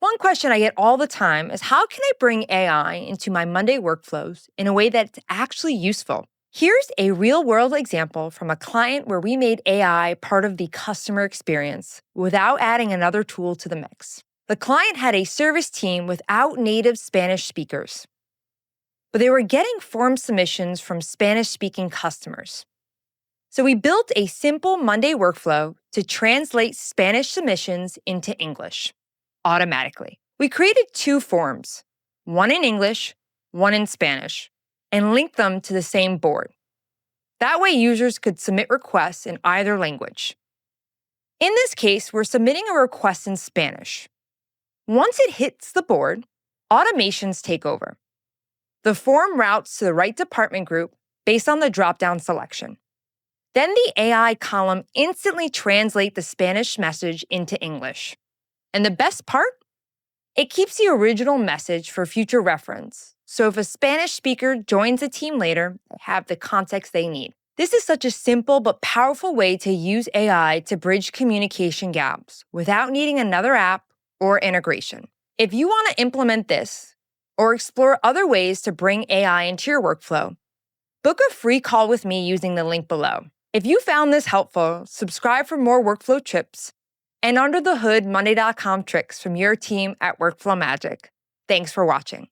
One question I get all the time is how can I bring AI into my Monday workflows in a way that's actually useful? Here's a real world example from a client where we made AI part of the customer experience without adding another tool to the mix. The client had a service team without native Spanish speakers, but they were getting form submissions from Spanish speaking customers. So we built a simple Monday workflow to translate Spanish submissions into English automatically. We created 2 forms, one in English, one in Spanish, and linked them to the same board. That way, users could submit requests in either language. In this case, we're submitting a request in Spanish. Once it hits the board, automations take over. The form routes to the right department group based on the drop-down selection. Then the AI column instantly translates the Spanish message into English. And the best part? It keeps the original message for future reference. So if a Spanish speaker joins the team later, they have the context they need. This is such a simple but powerful way to use AI to bridge communication gaps without needing another app or integration. If you want to implement this or explore other ways to bring AI into your workflow, book a free call with me using the link below. If you found this helpful, subscribe for more workflow tips and under the hood Monday.com tricks from your team at Workflow Magic. Thanks for watching.